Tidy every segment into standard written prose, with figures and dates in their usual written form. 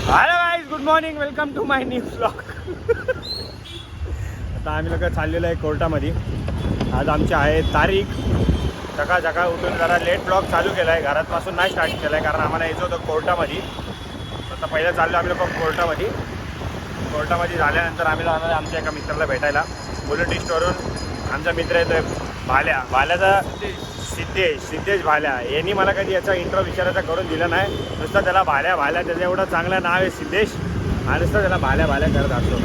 Hello guys, good morning, welcome to my new vlog. आता आम्ही लोक चाललेलो आहे कोर्टामध्ये. आज आमची आहे तारीख. सकाळ उठून जरा लेट ब्लॉग चालू केला आहे, घरातपासून नाही स्टार्ट केला आहे कारण आम्हाला यायचं होतं कोर्टामध्ये. आता पहिलं चाललो आम्ही लोक कोर्टामध्ये झाल्यानंतर आम्ही जाणार आहे आमच्या एका मित्राला भेटायला. बुलेट स्टोरवरून आमचा मित्र येतो आहे भाल्याचा सिद्धेश भाल्या. यांनी मला कधी याचा इंट्रो विचारायचा करून दिला नाही. नुसतं त्याला भाल्या त्याचं एवढं चांगलं नाव आहे सिद्धेश, आणि नुसतं त्याला भाल्या करत असतो.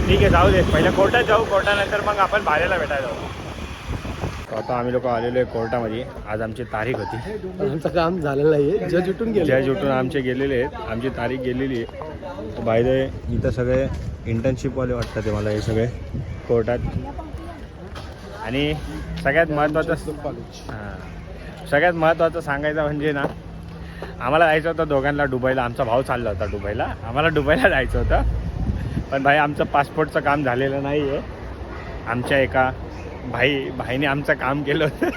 ठीक आहे, जाऊ दे, पहिल्या कोर्टात जाऊ, कोर्टानंतर मग आपण भाल्याला भेटायला जाऊ. आता आम्ही लोक आलेलो आहे कोर्टामध्ये. आज आमची तारीख होती. आमचं काम झालेलं आहे. जज उठून आमचे गेलेले आहेत. आमची तारीख गेलेली आहे. बायदे इथं सगळे इंटर्नशिपवाले वाटतात ते मला, हे सगळे कोर्टात. आणि सगळ्यात महत्त्वाचं सांगायचं म्हणजे ना, आम्हाला जायचं होतं दोघांना दुबईला. आमचा भाऊ चालला होता दुबईला, आम्हाला दुबईला जायचं होतं. पण भाई आमचं पासपोर्टचं काम झालेलं नाही आहे. आमच्या एका भाईने आमचं काम केलं होतं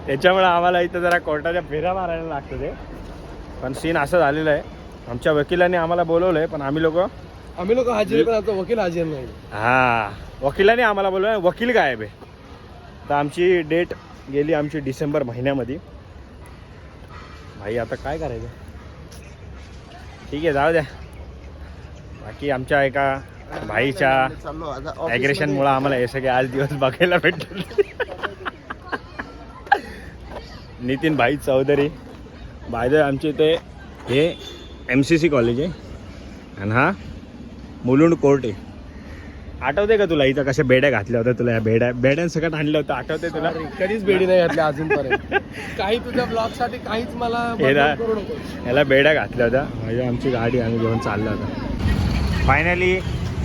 त्याच्यामुळे आम्हाला इथं जरा कोर्टाच्या फेऱ्या मारायला लागतं ते. पण सीन असं झालेलं आहे, आमच्या वकिलाने आम्हाला बोलवलं आहे, पण आम्ही लोक हाजीर, पण आता वकील हाजीर नाही. हां, वकिलाने आम्हाला बोलवलं, वकील गायब आहे. तर आमची डेट गेली आमची डिसेंबर महिन्यामध्ये. भाई आता काय करायचं. ठीक आहे, जाऊ द्या. बाकी आमच्या एका भाईच्या ॲग्रेशनमुळे आम्हाला हे सगळे आज दिवस बघायला भेटले. नितीन भाई चौधरी बाय आमचे इथे हे MCC कॉलेज आहे आणि हा मुलुंड कोर्ट आहे. आठवते का तुला इथं कशा बेड्या घातल्या होत्या? तुला या बेड्यांसकट आणलं होतं, आठवते तुला? कधीच बेडी नाही घातल्या अजूनपर्यंत. काही तुझ्या ब्लॉगसाठी काहीच मला करू नको. याला बेड्या घातल्या होत्या. म्हणजे आमची गाडी आम्ही घेऊन चाललो होता. फायनली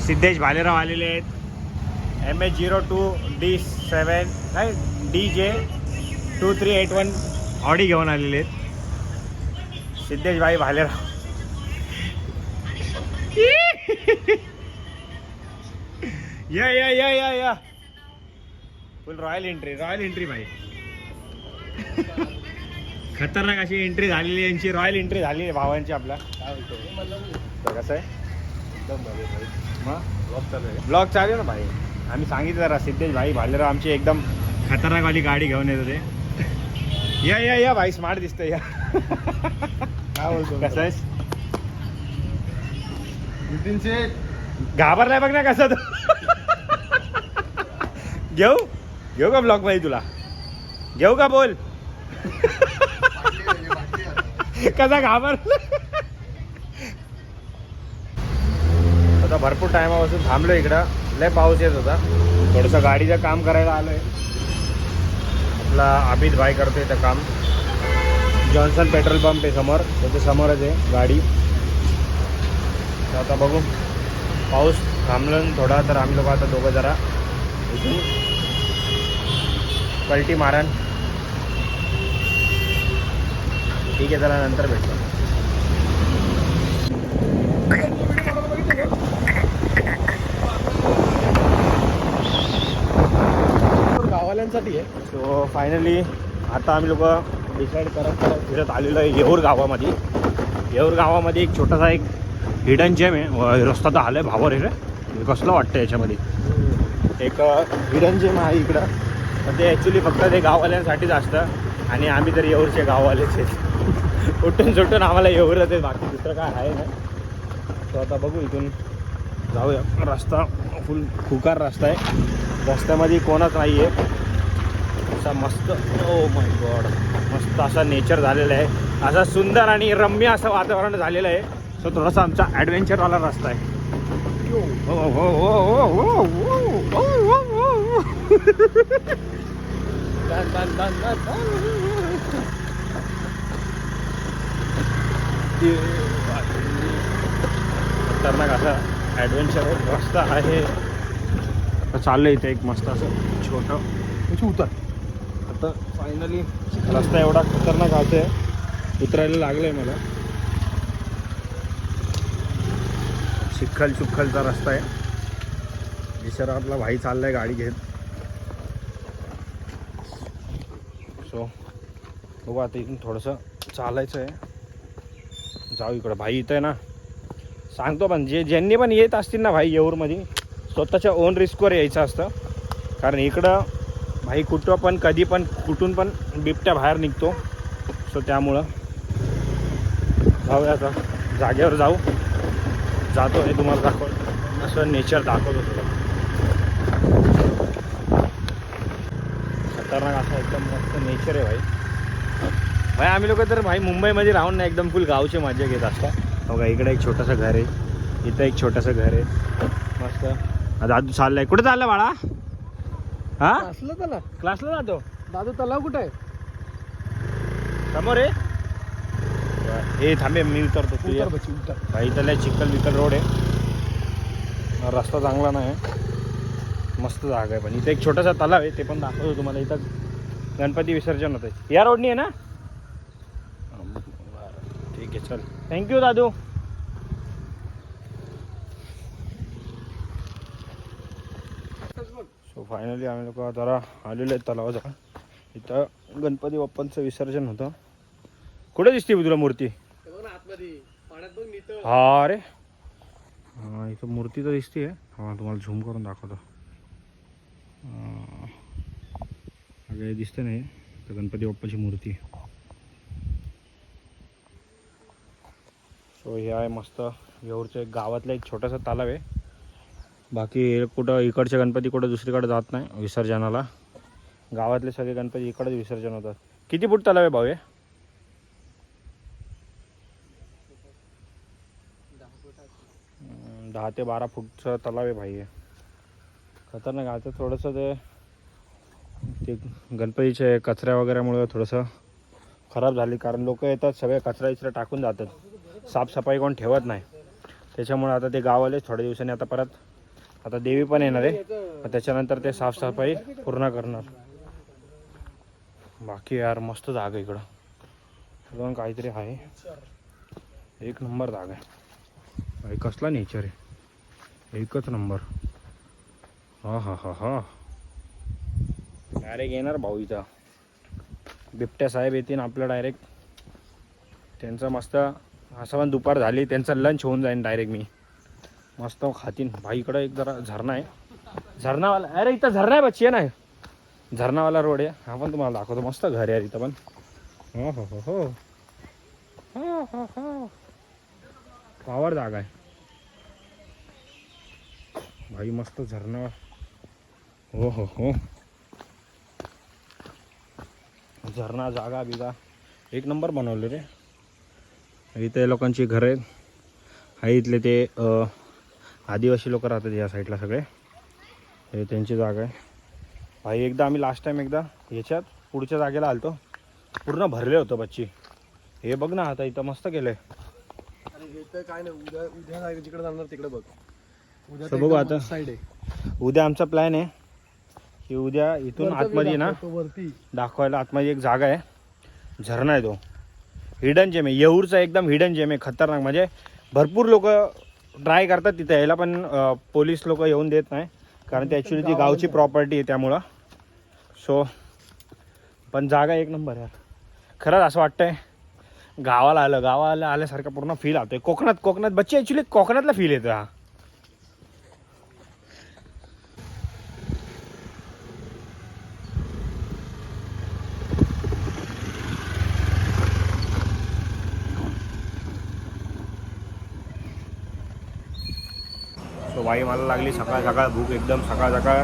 सिद्धेश भालेराव आलेले आहेत. MH02D7 नाही DJ 2381 ऑडी घेऊन आलेले आहेत सिद्धेश भाई भालेराव. या फुल रॉयल एंट्री भाई. खतरनाक अशी एंट्री झालेली यांची, रॉयल एंट्री झाली आहे भावांची. आपला तर कसं आहे ब्लॉग चालू ना भाई. आम्ही सांगितलं जरा सिद्धेश भाई भालेराव आमची एकदम खतरनाकवाली गाडी घेऊन येत होते. या भाई, स्मार्ट दिसतंय. या काय बोलतो, कसं आहे नितीन शेठ? घाबरलाय बघ ना कसं. घेऊ का ब्लॉग भाई? तुला घेऊ का? बोल. कसा घाबरला. आता भरपूर टायमापासून थांबलो इकडं. लय पाऊस येत होता, थोडंसं गाडीचं काम करायला आलोय. आपला अभित भाई करतोय ते काम. जॉन्सन पेट्रोल पंप आहे समोर, त्याच्या समोरच आहे गाडी. तर आता बघू, पाऊस थांबलं थोडा तर आम्ही लोक आता दोघं जरा इथून पलटी मारण. ठीक आहे, चला नंतर भेटतो. गावाल्यांसाठी आहे. सो फायनली आता आम्ही लोक डिसाईड करत फिरत आलेलो आहे येऊर गावामध्ये. येऊर गावामध्ये एक छोटासा एक हिडन जेम आहे. रस्ता तर आलं आहे भावर आहे रे, कसलं वाटतं याच्यामध्ये. एक हिडन जेम आहे इकडं, पण ते ॲक्च्युली फक्त ते गाववाल्यांसाठीच असतं. आणि आम्ही तर येऊरचे गाववालेच आहेत. उठून सुटून आम्हाला येऊरच आहे, बाकी दुसरं काय आहे ना. तो आता बघू, इथून जाऊया. रस्ता फुल खुकार रस्ता आहे, रस्त्यामध्ये कोणच नाही आहे. असा मस्त, ओ माय गॉड, मस्त असा नेचर झालेलं आहे. असा सुंदर आणि रम्य असं वातावरण झालेलं आहे. सो थोडासा आमचा ॲडव्हेंचरवाला रस्ता आहे. खतरनाक असा ॲडव्हेंचर रस्ता आहे. आता चाललं इथे एक मस्त असं छोटं उतर. आता फायनली रस्ता एवढा खतरनाक आहे, उतरायला लागलं आहे मला. चिखलचा रस्ता आहे. बिचारा आपला भाई चाललाय गाडी घेत. सो बघू आता इथून थोडंसं चालायचं आहे. जाऊ इकडं भाई. इथं आहे ना सांगतो पण ज्यांनी पण येत असतील ना भाई येऊरमध्ये स्वतःच्या ओन रिस्कवर यायचं असतं. कारण इकडं भाई कुठं पण कधी पण कुठून पण बिबट्या बाहेर निघतो. सो त्यामुळं जाऊया आता जागेवर जातो हे तुम्हाला दाखवतो. असं नेचर दाखवतो तुला. खतरनाक असं एकदम मस्त नेचर आहे भाई. आम्ही लोक तर भाई मुंबईमध्ये राहून ना एकदम फुल गावची मजा घेत असतात. बघा इकडे एक छोटंसं घर आहे, इथं एक छोटंसं घर आहे मस्त. दादू चाललाय. कुठे चाललाय बाळा? हा असलं त्याला क्लासला जातो. दादू तलाव कुठे आहे? समोर आहे. हे थांबे मी उतरतो तुझ्या भाई. त्याला चिखल विकल रोड आहे, रस्ता चांगला नाही. मस्त जागा आहे पण इथे एक छोटासा तलाव आहे ते पण दाखवतो तुम्हाला. इथं गणपती विसर्जन होतं. या रोडनी आहे ना? ठीक आहे चल. थँक्यू दादू. सो फायनली आम्ही लोक जरा आलेलो आहेत तलावाजवळ. इथं गणपती बाप्पांचं विसर्जन होतं. कुठे दिसते तुला मूर्ती? हा रे हां इथं मूर्ती तर दिसते. हां तुम्हाला झूम करून दाखवतो. अगं दिसते नाही तर गणपती बाप्पाची मूर्ती. सो हे आहे मस्त येऊरचं एक गावातलं एक छोटासा तलाव आहे. बाकी कुठं इकडचे गणपती कुठं दुसरीकडे जात नाही विसर्जनाला. गावातले सगळे गणपती इकडेच विसर्जन होतात. किती फूट तलाव आहे भाऊ हे? 10 ते 12 फूटचं तलाव आहे भाई. खतरनाक. आता थोडंसं ते गणपतीचे कचऱ्या वगैरेमुळे थोडंसं खराब झाली. कारण लोक येतात सगळे कचरा इचरा टाकून जातात, साफसफाई कोण ठेवत नाही. त्याच्यामुळे आता ते गाववालेच थोड्या दिवसांनी आता परत आता देवी पण येणार आहे, त्याच्यानंतर ते साफसफाई पूर्ण करणार. बाकी यार मस्त जागा आहे इकडं. अजून काहीतरी आहे. एक नंबर जागा आहे. कसला नेचर आहे, एकच नंबर. हा हा हा हा डायरेक्ट येणार भाऊ. इथं बिबट्या साहेब येतील आपलं डायरेक्ट. त्यांचं मस्त असं पण दुपार झाली त्यांचं लंच होऊन जाईन डायरेक्ट. मी मस्त खातीन भाई. इकडं एक जरा झरणा आहे, झरणावाला. अरे इथं झरणा आहे बच्ची आहे ना, झरणावाला रोड आहे. हा पण तुम्हाला दाखवतो. मस्त घर आहे इथं पण. हो हो हो हो हो हो हो पावर जागा आहे भाई. मस्त झरणा. हो हो हो झरणा जागा बिगा एक नंबर बनवले रे. इथे लोकांची घरं आहेत. हा इथले ते आदिवासी लोक राहतात या साईडला सगळे. हे त्यांची जागा आहे भाई. एकदा आम्ही लास्ट टाईम एकदा याच्यात पुढच्या जागेला आलतो, पूर्ण भरले होतं बच्ची. हे बघ ना आता इथं मस्त केलंय. काय नाही उद्या जिकडे जाणार तिकडे बघ. उद्या बघू आता साईड आहे. उद्या आमचा प्लॅन आहे की उद्या इथून आतमध्ये ना वरती दाखवायला. आतमध्ये एक जागा आहे, झरणा आहे. तो हिडन जेम आहे येऊरचा, एकदम हिडन जेम आहे. खतरनाक. म्हणजे भरपूर लोक ट्राय करतात तिथे यायला पण पोलीस लोक येऊन देत नाही, कारण ते ॲक्च्युली ती गावची प्रॉपर्टी आहे त्यामुळं. सो पण जागा एक नंबर आहे खरंच. असं वाटतंय गावाला आल्यासारखं पूर्ण फील होतोय. कोकणात बच्ची ॲक्च्युली कोकणातला फील येतो हा. सो बाई मला लागली सकाळ सकाळ भूक एकदम. सकाळ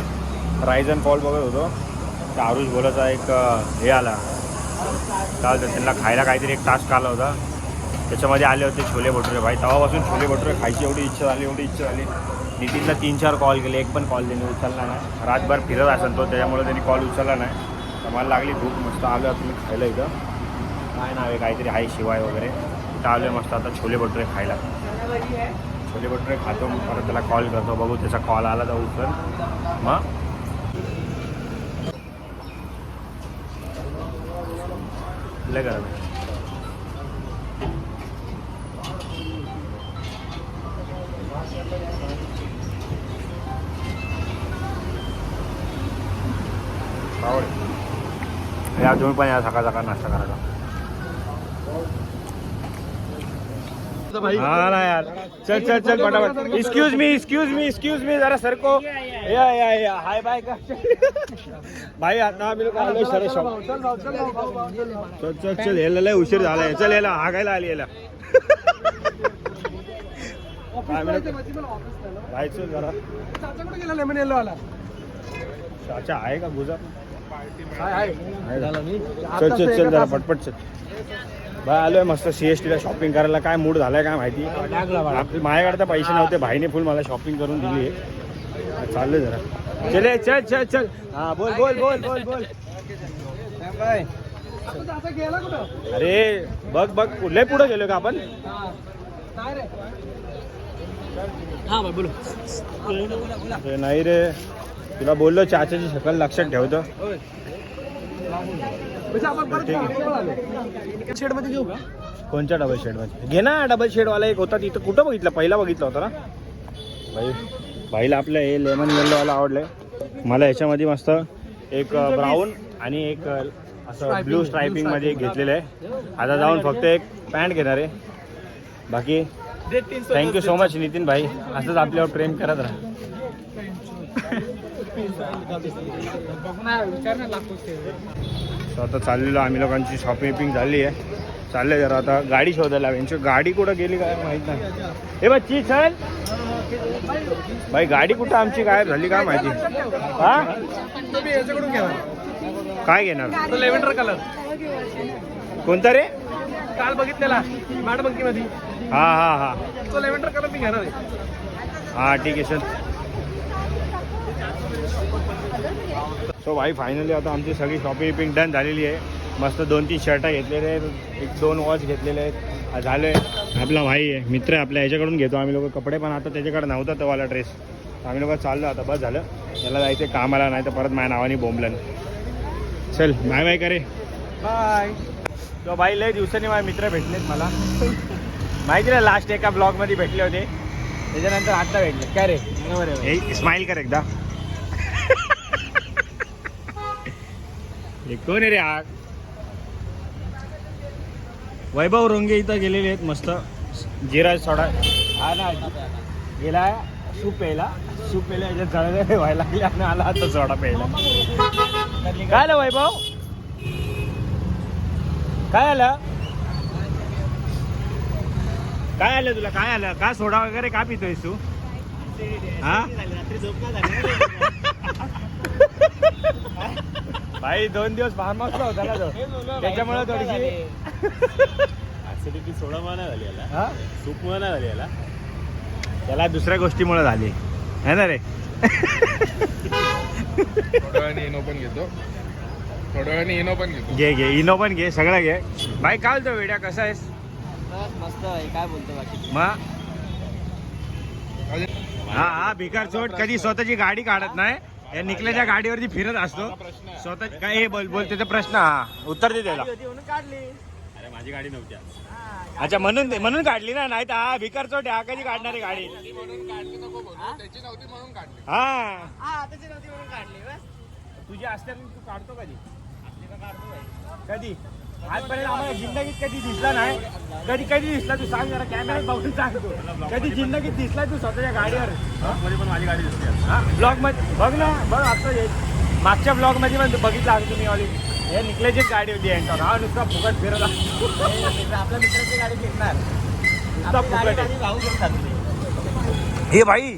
राईज अँड फॉल बघत होतो. तर आरुष बोलाचा एक हे आला काय होतं त्यांना खायला काहीतरी एक टास्क आला होता. त्याच्यामध्ये आले होते छोले भटुरे भाई. तेव्हापासून छोले भटुरे खायची एवढी इच्छा झाली. नितीनला 3-4 कॉल केले, एक पण कॉल त्यांनी उचलला नाही. रातभर फिरत असेल तो, त्याच्यामुळे त्यांनी कॉल उचलला नाही. तर मला लागली भूक. मस्त आलो तुम्ही खायला. इथं काय नाव आहे काहीतरी आहे शिवाय वगैरे. इथं आलो मस्त आता छोले भटुरे खायला. छोले भटुरे खातो मग परत त्याला कॉल करतो. बघू त्याचा कॉल आला तर उचल. मग लय गरम आहे. या तुम्ही पण या सकाळ नाश्ता करायला. असतं भाई. हा ना यार. चल चल चल फटाफट. एक्सक्यूज मी जरा सरको. या हाय बाय का. भाई आता आम्ही लोक आलोय सर शॉप. चल भाऊ, चल भाऊ, भाऊ, भाऊ, चल भाऊ. चल चल चल याला लय उशीर झालाय. चल याला हागायला आली याला. ऑफिसला येते, माझी मला ऑफिसला ना. जायचं जरा. चाचा कुठे गेला लेमन येलो आला? अच्छा आहे का गुजर. हाय. चल चल चल जरा पटपट चल. भाई आलोय मस्त CST ला शॉपिंग करायला. काय मूड झालाय काय माहिती. माझ्याकडे तर पैसे नव्हते. भाईने फुल मला शॉपिंग करून दिली आहे. चाललंय जरा. चले चल चल चल. हा बोल बोल बोल बोल बोल. चाचा गेला कुठं? अरे बघ बघ लय पुढे गेलो का आपण. काय रे? हा बोलो. अरे नाही रे तुला बोललो चाचाची शकल लक्षात ठेवतो. म्हणजे आपण परत शेड मध्ये घेऊ का? कोणत्या डबल शेडमध्ये घे ना. डबल शेडवाला एक होता तिथं. कुठं बघितलं पहिला बघितला होता ना भाई. भाईला आपलं हे लेमन येल्लोवाला आवडलंय. मला ह्याच्यामध्ये मस्त एक ब्राऊन आणि एक असं ब्लू स्ट्रायपिंग मध्ये एक घेतलेलं आहे. आता जाऊन फक्त एक पॅन्ट घेणार आहे. बाकी थँक्यू सो मच नितीन भाई. असंच आपल्यावर प्रेम करत राहा. आता चाललेलो आम्ही लोकांची शॉपिंग झाली आहे. चाललंय जरा आता गाडी शोधायला. यांची गाडी कुठं गेली काय माहित नाही. हे बच्ची चल भाई. गाडी कुठं आमची गायब झाली काय माहिती. हा तुम्ही याच्याकडून घ्या. काय घेणार. लेव्हेंडर कलर कोणता रे. काल बघितलेला मॅड बंकी मध्ये. हा हा हा तो लेव्हेंडर कलर मी घेणार आहे. हा ठीक आहे सर. सो भाई फायनली आता आमची सगळी शॉपिंग डन झालेली आहे. मस्त 2-3 शर्ट घेतलेले आहेत. 1-2 वॉच घेतलेले आहेत. झाले. आपला भाई आहे मित्र आहे आपल्या ह्याच्याकडून घेतो आम्ही लोक कपडे. पण आता त्याच्याकडे नव्हता तो वाला ड्रेस. आम्ही लोक चाललो आता. बस झालं. याला जायचं कामाला नाही तर परत माझ्या नावाने बोंबलन. चल बाय बाय करे. बाय. तो भाई लय दिवसांनी माझे मित्र भेटलेत मला. माहिती ना लास्ट एका ब्लॉगमध्ये भेटले होते. त्याच्यानंतर आता भेटले. काय रे बरोबर आहे. स्माइल कर एकदा. हे कोण आहे रे हा. वैभव रोंगे इथं गेलेले आहेत. मस्त जिरा सोडा हा ना गेला सूप प्यायला. याच्यात जळले व्हायला लागले आणि आला आता सोडा प्यायला. काय आलं वैभव. काय आलं तुला. काय आलं का सोडा वगैरे का पितोयस तू. हा भाई 2 दिवस फार्म हाऊसला होता ना तो. त्याच्यामुळे थोडीशी ऍसिडिटी सोडामुळे झाली याला. हा सूपमुळे नाही झाली याला. त्याला दुसऱ्या गोष्टीमुळे झाली है ना रे. थोड्या वेळाने इनो पण घेतो. घे इनो पण घे. सगळं घे. भाई काय बोलतो वेड्या. कसा आहेस. मस्त आहे. काय बोलतो बाकी. मग हा भिकार चोट कधी स्वतःची गाडी काढत नाही. या निकल्याच्या गाडीवरती फिरत असतो स्वतः. काय हे बोल त्याचा प्रश्न. हा उत्तर दे त्याला. काढली. अरे माझी गाडी नव्हती. अच्छा म्हणून काढली ना. नाही तर हा भिकार चोट हा कधी काढणारी गाडी. त्याची नव्हती म्हणून काढली. हा त्याची नव्हती म्हणून काढली. तुझी असल्याने तू काढतो कधी. कधी आजपर्यंत आम्हाला जिंदगीत कधी दिसला नाही. कधी दिसला तू सांग जरा. कॅमेऱ्यात बघून सांग तू. कधी जिंदगीत दिसला तू स्वतःच्या गाडीवर. मध्ये पण माझी गाडी दिसते. हा ब्लॉग मध्ये बघ ना. बघ आता मागच्या ब्लॉग मध्ये पण बघितलं असं तुम्ही. ऑली हे निकल्याचीच गाडी होती यांच्यावर. हा नुसता फुकट फिरत असतो. आपल्या मित्राची गाडी फिरणार. नुसता फुकट आहे. भाऊ घेऊन हे भाई